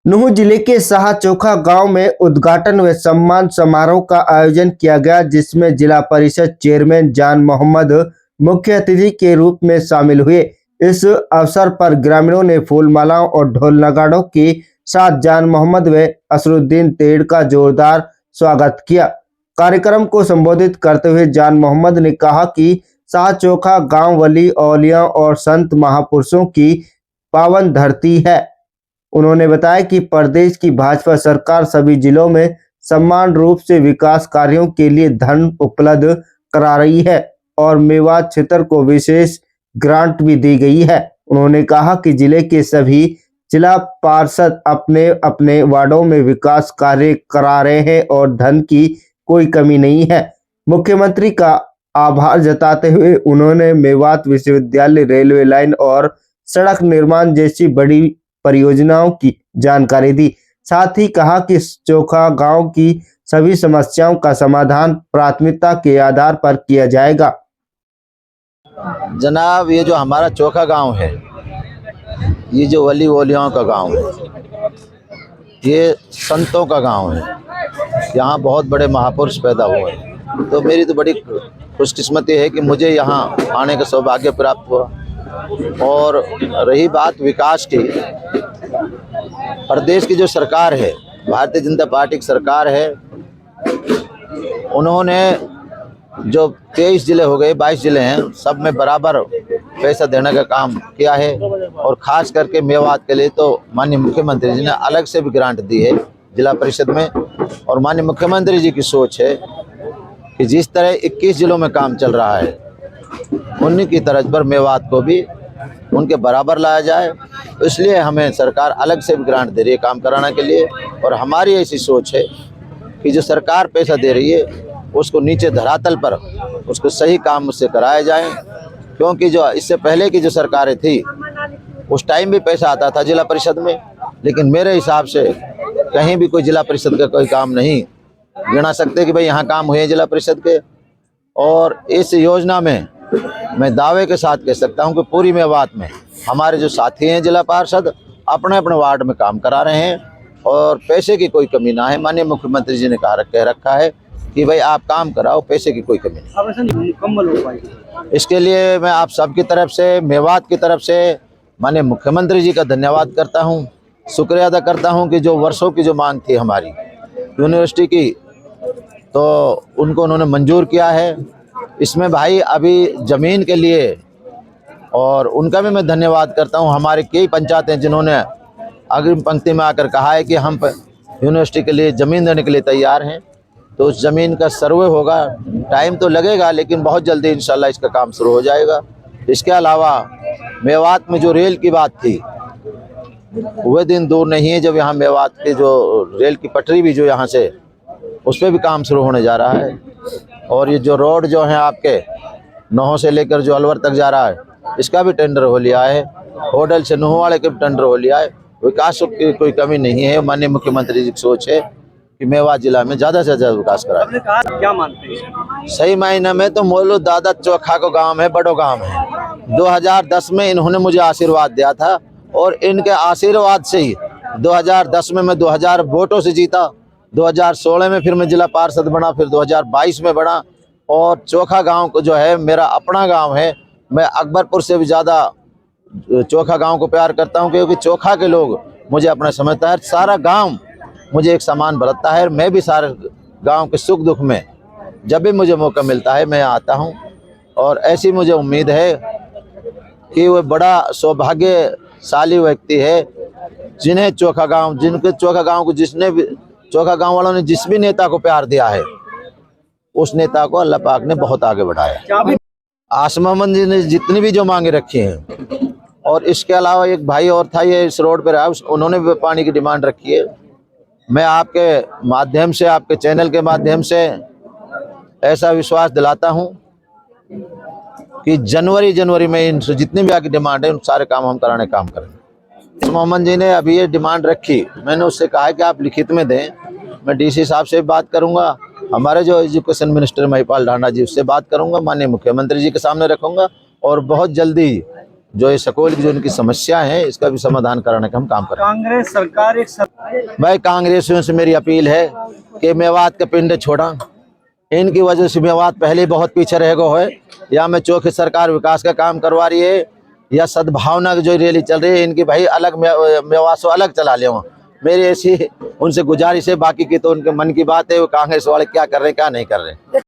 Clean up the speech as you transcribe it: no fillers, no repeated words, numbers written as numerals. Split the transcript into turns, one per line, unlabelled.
नूंह जिले के शाहचोखा गांव में उद्घाटन व सम्मान समारोह का आयोजन किया गया, जिसमें जिला परिषद चेयरमैन जान मोहम्मद मुख्य अतिथि के रूप में शामिल हुए। इस अवसर पर ग्रामीणों ने फूल मालाओं और ढोल नगाड़ों के साथ जान मोहम्मद व असरुद्दीन तेड़ का जोरदार स्वागत किया। कार्यक्रम को संबोधित करते हुए जान मोहम्मद ने कहा कि शाहचोखा गांव वली औलिया और संत महापुरुषों की पावन धरती है। उन्होंने बताया कि प्रदेश की भाजपा सरकार सभी जिलों में समान रूप से विकास कार्यों के लिए धन उपलब्ध करा रही है और मेवात क्षेत्र को विशेष ग्रांट भी दी गई है। उन्होंने कहा कि जिले के सभी जिला पार्षद अपने अपने वार्डों में विकास कार्य करा रहे हैं और धन की कोई कमी नहीं है। मुख्यमंत्री का आभार जताते हुए उन्होंने मेवात विश्वविद्यालय, रेलवे लाइन और सड़क निर्माण जैसी बड़ी परियोजनाओं की जानकारी दी। साथ ही कहा कि चोखा गांव की सभी समस्याओं का समाधान प्राथमिकता के आधार पर किया जाएगा।
जनाब, ये जो हमारा चोखा गांव है, ये जो वली वलियों का गांव है, ये संतों का गांव है। यहाँ बहुत बड़े महापुरुष पैदा हुए हैं। तो मेरी तो बड़ी खुशकिस्मती है कि मुझे यहाँ आने का सौभाग्य प्राप्त हुआ। और रही बात विकास की, प्रदेश की जो सरकार है, भारतीय जनता पार्टी की सरकार है, उन्होंने जो 23 जिले हो गए, 22 जिले हैं, सब में बराबर पैसा देने का काम किया है। और ख़ास करके मेवात के लिए तो माननीय मुख्यमंत्री जी ने अलग से भी ग्रांट दी है जिला परिषद में। और माननीय मुख्यमंत्री जी की सोच है कि जिस तरह 21 जिलों में काम चल रहा है, उन्हीं की तर्ज पर मेवात को भी उनके बराबर लाया जाए। तो इसलिए हमें सरकार अलग से भी ग्रांट दे रही है काम कराने के लिए। और हमारी ऐसी सोच है कि जो सरकार पैसा दे रही है उसको नीचे धरातल पर उसको सही काम से कराया जाए। क्योंकि जो इससे पहले की जो सरकारें थी, उस टाइम भी पैसा आता था जिला परिषद में, लेकिन मेरे हिसाब से कहीं भी कोई जिला परिषद का कोई काम नहीं गिना सकते कि भाई यहाँ काम हुए जिला परिषद के। और इस योजना में मैं दावे के साथ कह सकता हूँ कि पूरी मेवात में हमारे जो साथी हैं जिला पार्षद अपने अपने वार्ड में काम करा रहे हैं और पैसे की कोई कमी ना है। माननीय मुख्यमंत्री जी ने कह रखा है कि भाई आप काम कराओ, पैसे की कोई कमी नहीं।
मुकम्मल हो पाएगी।
इसके लिए मैं आप सबकी तरफ से, मेवात की तरफ से माननीय मुख्यमंत्री जी का धन्यवाद करता हूँ, शुक्रिया अदा करता हूँ कि जो वर्षों की जो मांग थी हमारी यूनिवर्सिटी की, तो उनको उन्होंने मंजूर किया है। इसमें भाई अभी ज़मीन के लिए, और उनका भी मैं धन्यवाद करता हूं। हमारे कई पंचायतें जिन्होंने अग्रिम पंक्ति में आकर कहा है कि हम यूनिवर्सिटी के लिए ज़मीन देने के लिए तैयार हैं। तो उस ज़मीन का सर्वे होगा, टाइम तो लगेगा लेकिन बहुत जल्दी इंशाल्लाह इसका काम शुरू हो जाएगा। इसके अलावा मेवात में जो रेल की बात थी, वह दिन दूर नहीं है जब यहाँ मेवात के जो रेल की पटरी भी जो यहाँ से, उस पर भी काम शुरू होने जा रहा है। और ये जो रोड जो है आपके नोह से लेकर जो अलवर तक जा रहा है, इसका भी टेंडर हो लिया है। होडल से नूह वाले का भी टेंडर हो लिया है। विकास की कोई कमी नहीं है। माननीय मुख्यमंत्री जी की सोच है कि मेवात जिला में ज़्यादा से ज़्यादा विकास कराए।
आपने कहा क्या मानते हैं?
सही मायने में तो मोलू दादा चोखा को गांव है, बड़ो गांव है। 2010 में इन्होंने मुझे आशीर्वाद दिया था और इनके आशीर्वाद से ही 2010 में मैं 2000 वोटों से जीता। 2016 में फिर मैं जिला पार्षद बना, फिर 2022 में बना। और चोखा गांव को जो है मेरा अपना गांव है। मैं अकबरपुर से भी ज़्यादा चोखा गांव को प्यार करता हूं, क्योंकि चोखा के लोग मुझे अपना समझता है। सारा गांव मुझे एक समान बरतता है। मैं भी सारे गांव के सुख दुख में जब भी मुझे मौका मिलता है मैं आता हूं। और ऐसी मुझे उम्मीद है कि वो बड़ा सौभाग्यशाली व्यक्ति है जिन्हें चोखा गाँव, जिनके चोखा गाँव को जिसने भी, चोखा गांव वालों ने जिस भी नेता को प्यार दिया है, उस नेता को अल्लाह पाक ने बहुत आगे बढ़ाया। आसम मोहम्मद जी ने जितनी भी जो मांगे रखी हैं, और इसके अलावा एक भाई और था, ये इस रोड पर रहा, उन्होंने भी पानी की डिमांड रखी है। मैं आपके माध्यम से, आपके चैनल के माध्यम से ऐसा विश्वास दिलाता हूं कि जनवरी में इन जितनी भी आपकी डिमांड है उन सारे काम हम कराने काम करेंगे। मोहम्मद जी ने अभी ये डिमांड रखी, मैंने उससे कहा कि आप लिखित में दें। मैं डीसी साहब से बात करूंगा, हमारे जो एजुकेशन मिनिस्टर महिपाल ढांडा जी, उससे बात करूंगा, माननीय मुख्यमंत्री जी के सामने रखूंगा और बहुत जल्दी जो ये सकौल की जो उनकी समस्या है इसका भी समाधान कराने का हम काम करें।
कांग्रेस सरकार
भाई कांग्रेसियों से मेरी अपील है कि मेवात का पिंड छोड़ा, इनकी वजह से मेवात पहले ही बहुत पीछे रह गो है। या में चौकी सरकार विकास का काम करवा रही है या सद्भावना की जो रैली चल रही है, इनकी भाई अलग मेवात से अलग चला ले। मेरी ऐसी उनसे गुजारिश है, बाकी की तो उनके मन की बात है, वो कांग्रेस वाले क्या कर रहे हैं क्या नहीं कर रहे हैं।